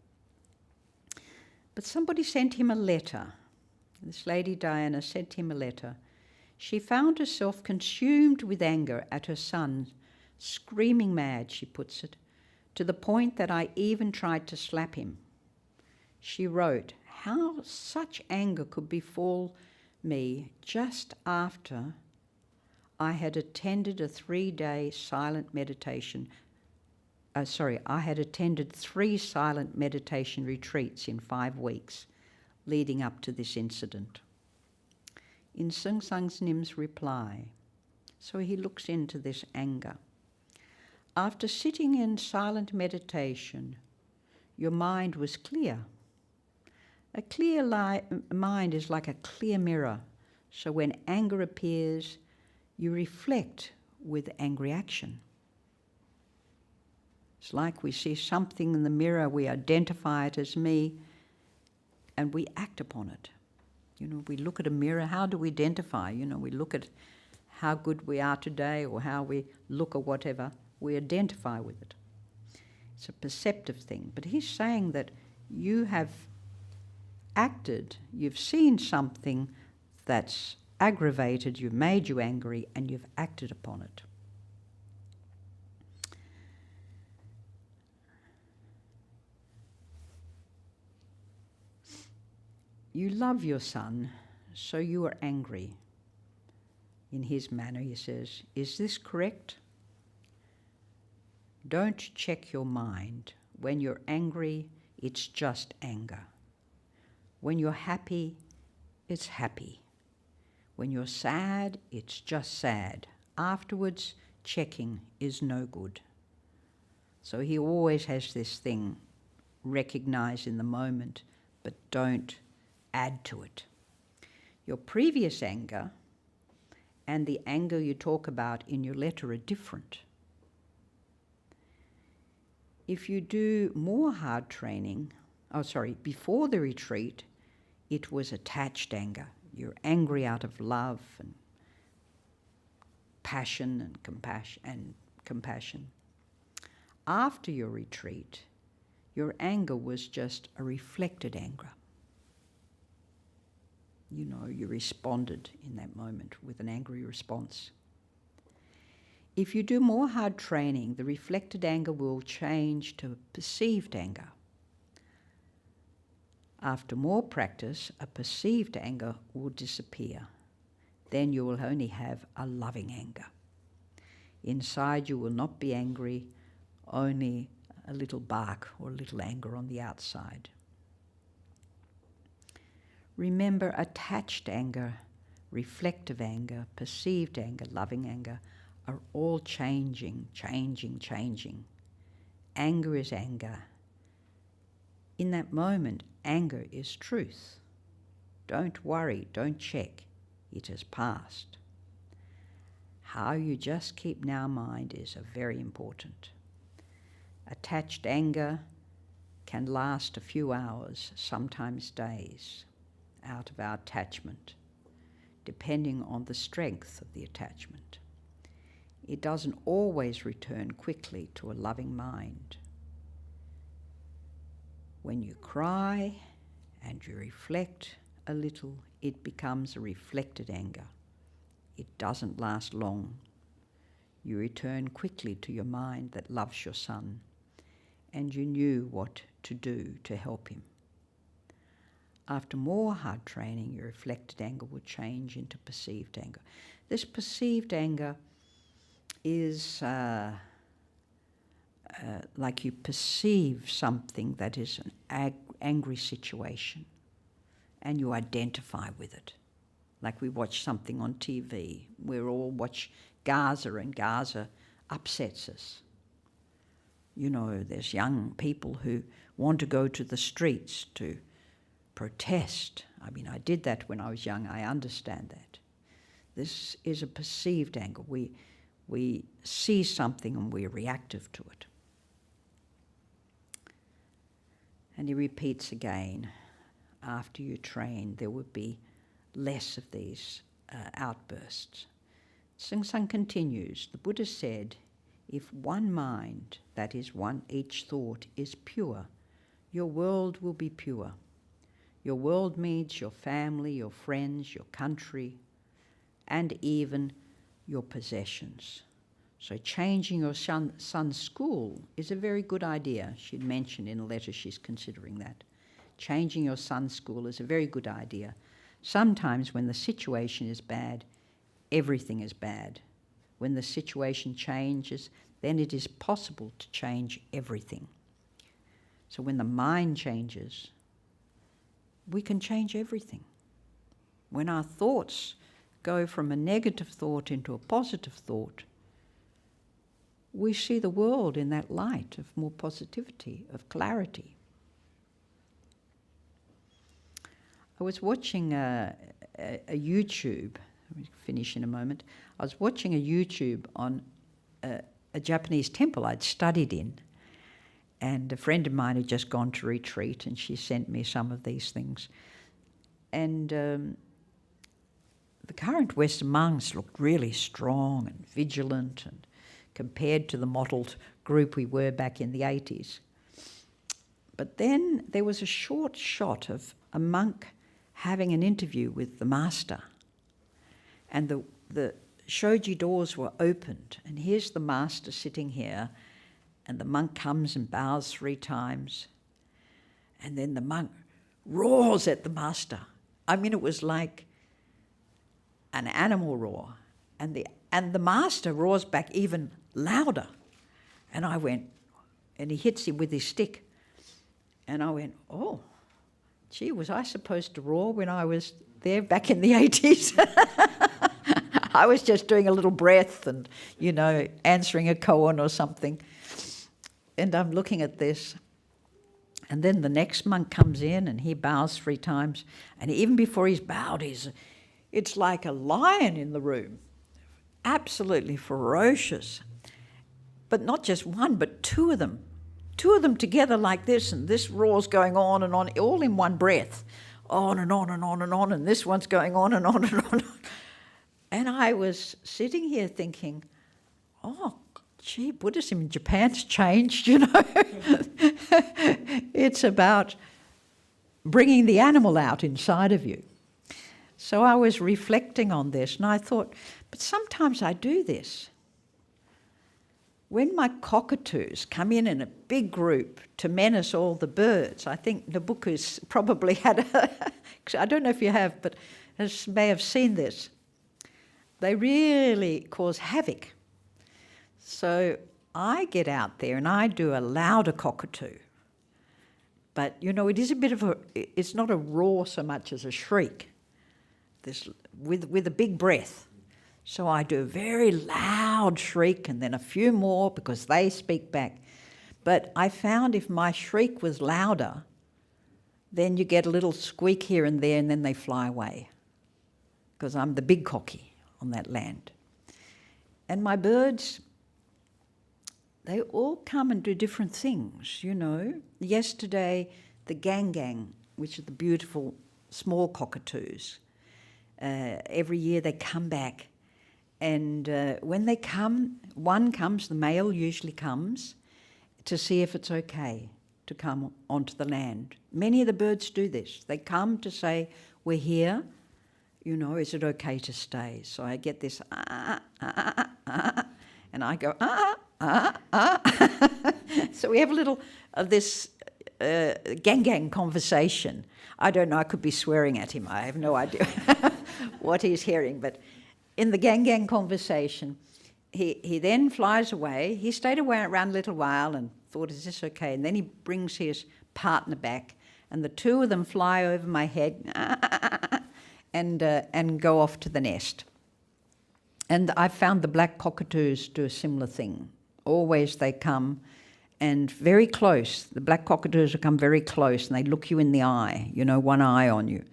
But somebody sent him a letter. This lady Diana sent him a letter. She found herself consumed with anger at her son, screaming mad, she puts it, to the point that I even tried to slap him. She wrote how such anger could befall me just after I had attended a 3-day silent meditation. I had attended 3 silent meditation retreats in 5 weeks leading up to this incident. In Song Kwang Sunim's reply, so he looks into this anger. After sitting in silent meditation, your mind was clear. A clear mind is like a clear mirror, so when anger appears, you reflect with angry action. It's like we see something in the mirror, we identify it as me, and we act upon it. You know, we look at a mirror, how do we identify? You know, we look at how good we are today or how we look or whatever, we identify with it. It's a perceptive thing. But he's saying that you have acted, you've seen something that's aggravated, you've made you angry, and you've acted upon it. You love your son, so you are angry. In his manner, he says, is this correct? Don't check your mind. When you're angry, it's just anger. When you're happy, it's happy. When you're sad, it's just sad. Afterwards, checking is no good. So he always has this thing, recognize in the moment, but don't add to it. Your previous anger and the anger you talk about in your letter are different. If you do more hard training, before the retreat, it was attached anger. You're angry out of love and passion and compassion. After your retreat, your anger was just a reflected anger. You know, you responded in that moment with an angry response. If you do more hard training, the reflected anger will change to perceived anger. After more practice, a perceived anger will disappear. Then you will only have a loving anger. Inside you will not be angry, only a little bark or a little anger on the outside. Remember, attached anger, reflective anger, perceived anger, loving anger are all changing. Anger is anger. In that moment, anger is truth. Don't worry, don't check. It has passed. How you just keep now mind is very important. Attached anger can last a few hours, sometimes days, out of our attachment, depending on the strength of the attachment. It doesn't always return quickly to a loving mind. When you cry and you reflect a little, it becomes a reflected anger. It doesn't last long. You return quickly to your mind that loves your son, and you knew what to do to help him. After more hard training, your reflected anger will change into perceived anger. This perceived anger is like you perceive something that is an angry situation and you identify with it. Like we watch something on TV. We all watch Gaza and Gaza upsets us. You know, there's young people who want to go to the streets to protest. I mean, I did that when I was young. I understand that. This is a perceived anger. We see something and we're reactive to it. And he repeats again, after you train, there would be less of these outbursts. Seung Sahn continues, the Buddha said, if one mind, that is each thought, is pure, your world will be pure. Your world means your family, your friends, your country, and even your possessions. So changing your son's school is a very good idea. She'd mentioned in a letter she's considering that. Changing your son's school is a very good idea. Sometimes when the situation is bad, everything is bad. When the situation changes, then it is possible to change everything. So when the mind changes, we can change everything. When our thoughts go from a negative thought into a positive thought, we see the world in that light of more positivity, of clarity. I was watching a YouTube, I'll finish in a moment. I was watching a YouTube on a Japanese temple I'd studied in, and a friend of mine had just gone to retreat, and she sent me some of these things. And the current Western monks looked really strong and vigilant, and compared to the mottled group we were back in the 80s. But then there was a short shot of a monk having an interview with the master, and the shoji doors were opened, and here's the master sitting here, and the monk comes and bows 3 times, and then the monk roars at the master. I mean, it was like an animal roar, and the master roars back even louder. And I went, and he hits him with his stick, and I went, oh, gee, was I supposed to roar when I was there back in the 80s. I was just doing a little breath and, answering a koan or something. And I'm looking at this. And then the next monk comes in and he bows 3 times. And even before he's bowed, it's like a lion in the room. Absolutely ferocious. But not just one, but 2 of them. 2 of them together like this, and this roar's going on and on, all in one breath. On and on and on and on, and this one's going on and on and on. And I was sitting here thinking, oh, gee, Buddhism in Japan's changed, It's about bringing the animal out inside of you. So I was reflecting on this, and I thought, but sometimes I do this. When my cockatoos come in a big group to menace all the birds, I think Nabucco's probably had I don't know if you have, but may have seen this. They really cause havoc. So I get out there and I do a louder cockatoo. But, it is a bit of it's not a roar so much as a shriek, this with a big breath. So I do a very loud shriek and then a few more because they speak back. But I found if my shriek was louder, then you get a little squeak here and there and then they fly away because I'm the big cocky on that land. And my birds, they all come and do different things, Yesterday, the gang, which are the beautiful small cockatoos, every year they come back. And when they come, one comes, the male usually comes, to see if it's okay to come onto the land. Many of the birds do this. They come to say, we're here, is it okay to stay? So I get this, and I go, So we have a little of this gang conversation. I don't know, I could be swearing at him. I have no idea what he's hearing, but in the gang conversation, he then flies away. He stayed away around a little while and thought, is this okay? And then he brings his partner back, and the 2 of them fly over my head and go off to the nest. And I found the black cockatoos do a similar thing. Always they come and very close. The black cockatoos will come very close and they look you in the eye, one eye on you,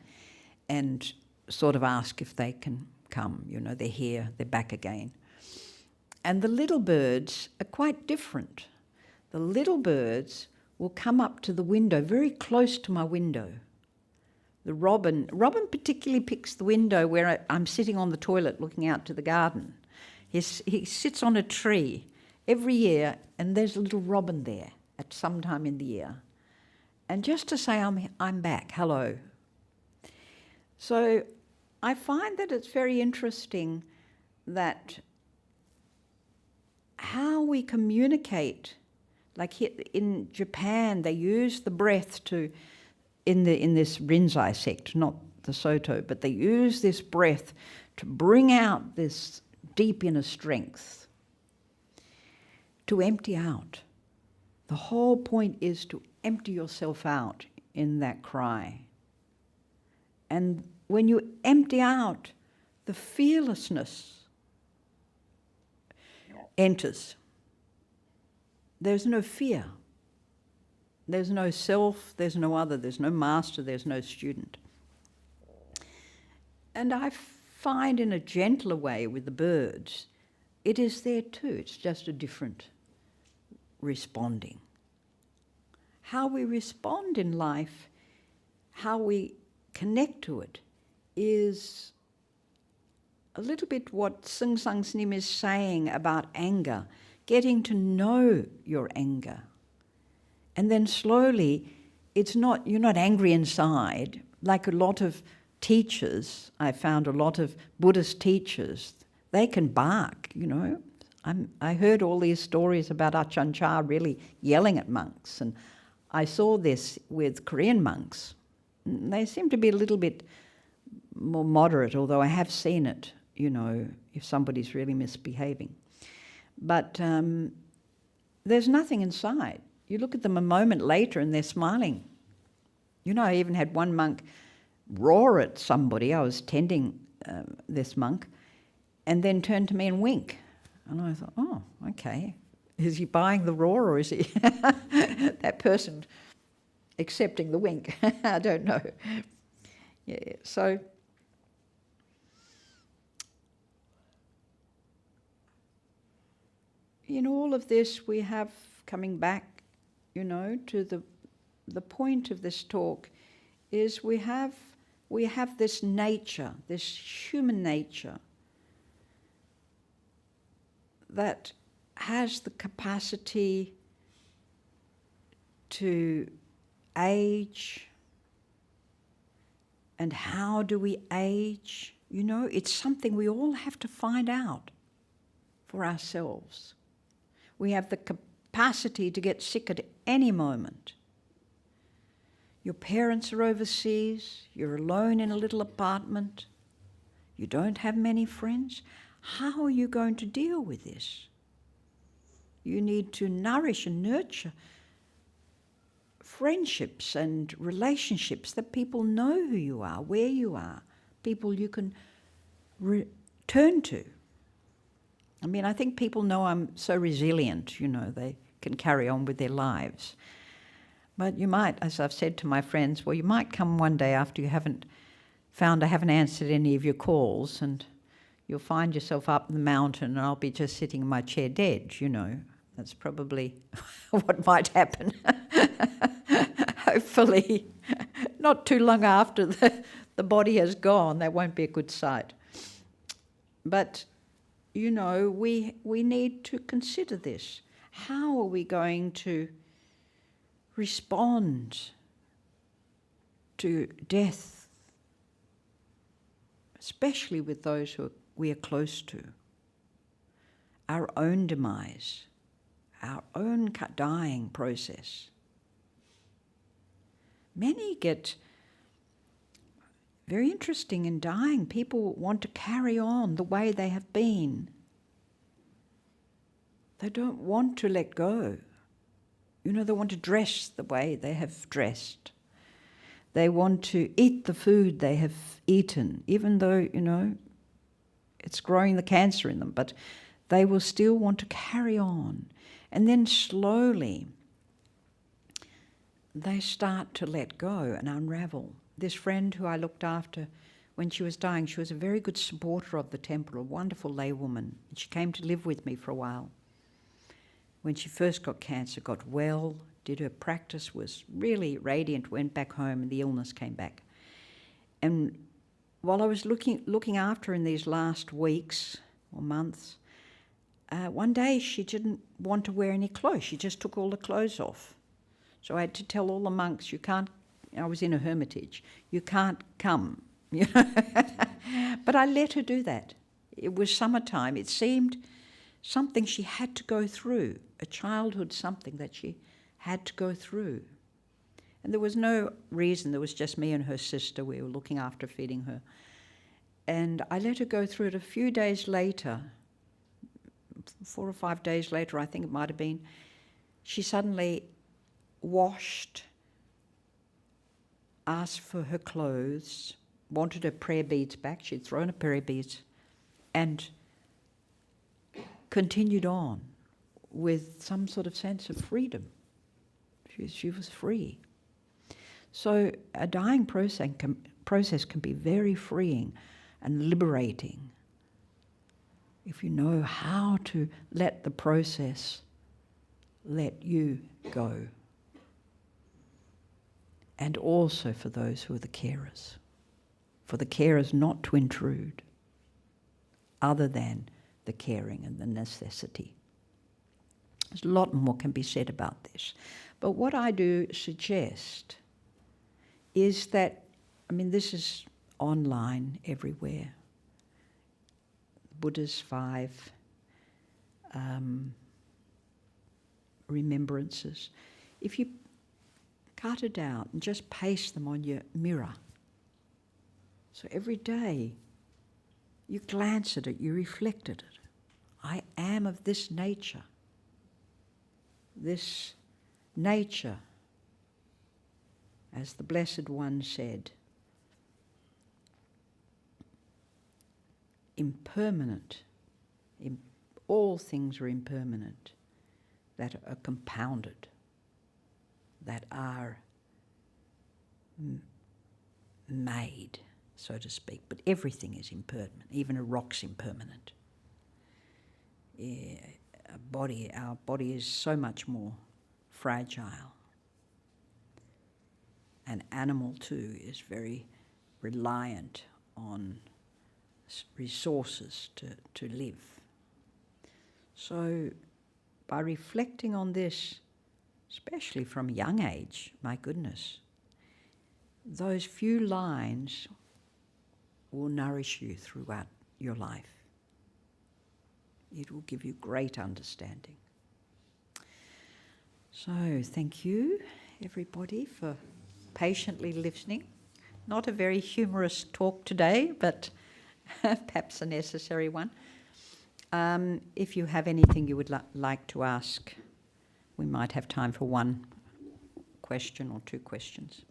and sort of ask if they can come, they're here, they're back again. And the little birds are quite different. The little birds will come up to the window, very close to my window. The robin particularly picks the window where I'm sitting on the toilet looking out to the garden. He sits on a tree every year, and there's a little robin there at some time in the year. And just to say I'm back, hello. So I find that it's very interesting that how we communicate, like here in Japan, they use the breath in this Rinzai sect, not the Soto, but they use this breath to bring out this deep inner strength, to empty out. The whole point is to empty yourself out in that cry. And when you empty out, the fearlessness enters. There's no fear. There's no self, there's no other, there's no master, there's no student. And I find in a gentler way with the birds, it is there too, it's just a different responding. How we respond in life, how we connect to it, is a little bit what Kwang Sunim is saying about anger, getting to know your anger. And then slowly, you're not angry inside. Like a lot of teachers, I found a lot of Buddhist teachers, they can bark, I heard all these stories about Ajahn Chah really yelling at monks, and I saw this with Korean monks. They seem to be a little bit more moderate, although I have seen it, if somebody's really misbehaving. But there's nothing inside. You look at them a moment later and they're smiling. I even had one monk roar at somebody. I was tending this monk, and then turn to me and wink. And I thought, oh, okay. Is he buying the roar, or is he that person accepting the wink? I don't know. Yeah, so in all of this, we have, coming back, to the point of this talk, is we have this nature, this human nature, that has the capacity to age. And how do we age? It's something we all have to find out for ourselves. We have the capacity to get sick at any moment. Your parents are overseas, you're alone in a little apartment, you don't have many friends. How are you going to deal with this? You need to nourish and nurture friendships and relationships that people know who you are, where you are, people you can turn to. I mean, I think people know I'm so resilient, they can carry on with their lives. But you might, as I've said to my friends, well, you might come one day after you haven't answered any of your calls, and you'll find yourself up in the mountain and I'll be just sitting in my chair dead, That's probably what might happen. Hopefully, not too long after the body has gone. That won't be a good sight. But, we need to consider this. How are we going to respond to death, especially with those who we are close to? Our own demise, our own dying process. Many get very interesting in dying. People want to carry on the way they have been. They don't want to let go. They want to dress the way they have dressed. They want to eat the food they have eaten, even though, it's growing the cancer in them, but they will still want to carry on. And then slowly, they start to let go and unravel. This friend who I looked after when she was dying, she was a very good supporter of the temple, a wonderful laywoman. And she came to live with me for a while. When she first got cancer, got well, did her practice, was really radiant, went back home, and the illness came back. And while I was looking after her in these last weeks or months, one day she didn't want to wear any clothes. She just took all the clothes off. So I had to tell all the monks, you can't, I was in a hermitage, you can't come. But I let her do that. It was summertime. It seemed something she had to go through, a childhood something that she had to go through. And there was no reason. There was just me and her sister. We were looking after, feeding her. And I let her go through it. A few days later, 4 or 5 days later, I think it might have been, she suddenly washed, asked for her clothes, wanted her prayer beads back. She'd thrown her prayer beads, and continued on with some sort of sense of freedom. She was free. So a dying process can be very freeing and liberating if you know how to let the process let you go. And also for those who are the carers. For the carers not to intrude other than the caring and the necessity. There's a lot more can be said about this. But what I do suggest is that, this is online everywhere. Buddha's 5 remembrances. If you cut it out and just paste them on your mirror. So every day you glance at it, you reflect at it. I am of this nature. This nature, as the Blessed One said, impermanent. All things are impermanent, that are compounded, that are made, so to speak. But everything is impermanent. Even a rock's impermanent. Our body is so much more fragile. An animal too is very reliant on resources to live. So by reflecting on this, especially from a young age, my goodness, those few lines will nourish you throughout your life. It will give you great understanding. So thank you, everybody, for patiently listening. Not a very humorous talk today, but perhaps a necessary one. If you have anything you would like to ask, we might have time for one question or two questions.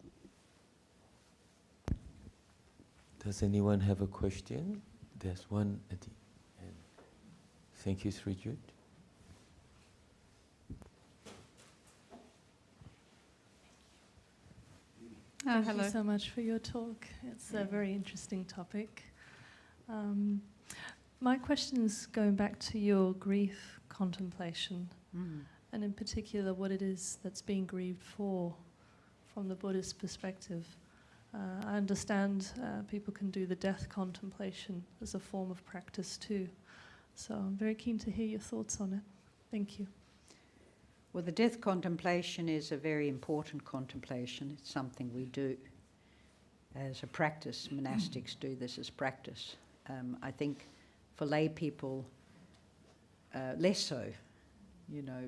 Does anyone have a question? There's one at the end. Thank you, Sri Jude. Thank you so much for your talk. It's a very interesting topic. My question is going back to your grief contemplation, and in particular what it is that's being grieved for from the Buddhist perspective. I understand people can do the death contemplation as a form of practice too. So I'm very keen to hear your thoughts on it. Thank you. Well, the death contemplation is a very important contemplation. It's something we do as a practice. Monastics do this as practice. I think for lay people, less so,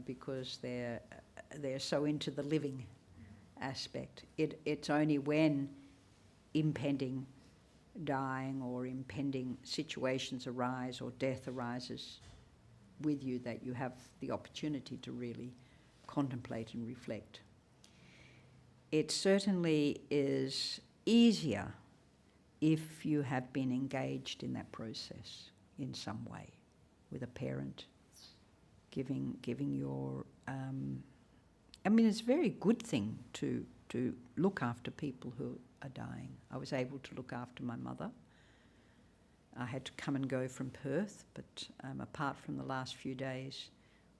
because they're so into the living aspect. It's only when impending dying or impending situations arise or death arises with you that you have the opportunity to really contemplate and reflect. It certainly is easier if you have been engaged in that process in some way, with a parent, giving your... it's a very good thing to look after people who are dying. I was able to look after my mother. I had to come and go from Perth, but apart from the last few days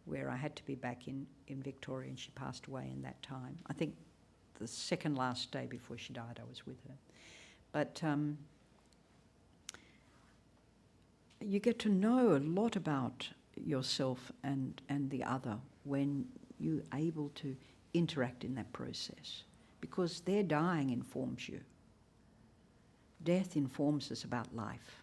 where I had to be back in Victoria, and she passed away in that time. I think the second last day before she died, I was with her. But you get to know a lot about yourself and the other when you're able to interact in that process, because their dying informs you. Death informs us about life.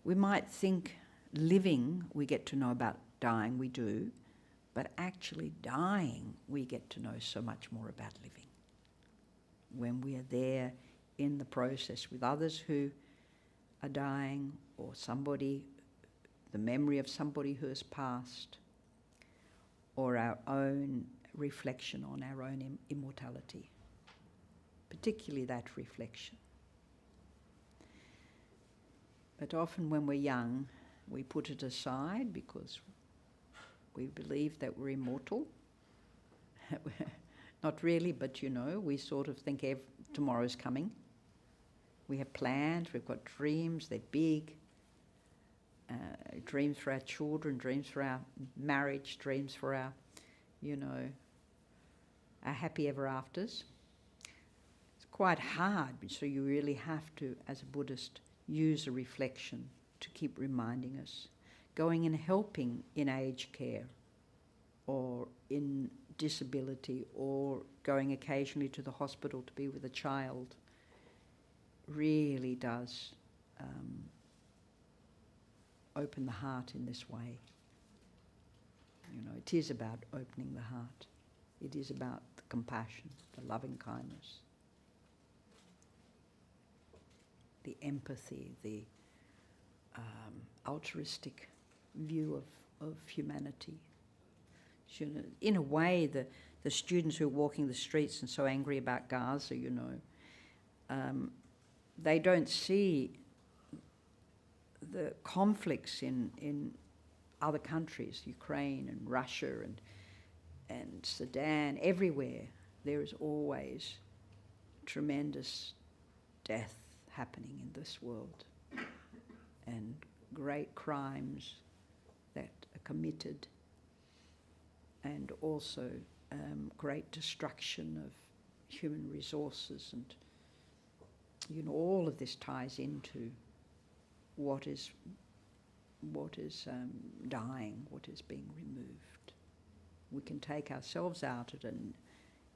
We might think living, we get to know about dying, we do, but actually dying, we get to know so much more about living. When we are there in the process with others who are dying, or somebody, the memory of somebody who has passed, or our own reflection on our own immortality, particularly that reflection. But often when we're young, we put it aside because we believe that we're immortal. Not really, but we sort of think tomorrow's coming. We have plans, we've got dreams, they're big. Dreams for our children, dreams for our marriage, dreams for our, our happy ever afters. It's quite hard, so you really have to, as a Buddhist, use a reflection to keep reminding us. Going and helping in aged care or in disability, or going occasionally to the hospital to be with a child really does open the heart in this way. It is about opening the heart. It is about the compassion, the loving kindness, the empathy, the altruistic view of humanity. In a way, the students who are walking the streets and so angry about Gaza, they don't see the conflicts in other countries, Ukraine and Russia and Sudan, everywhere. There is always tremendous death happening in this world, and great crimes that are committed, and also great destruction of human resources, and all of this ties into what is dying, what is being removed. We can take ourselves out of it, and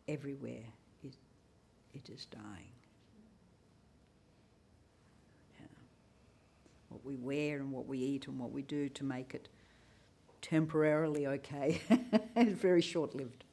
everywhere it is dying. Yeah. What we wear and what we eat and what we do to make it temporarily okay is very short-lived.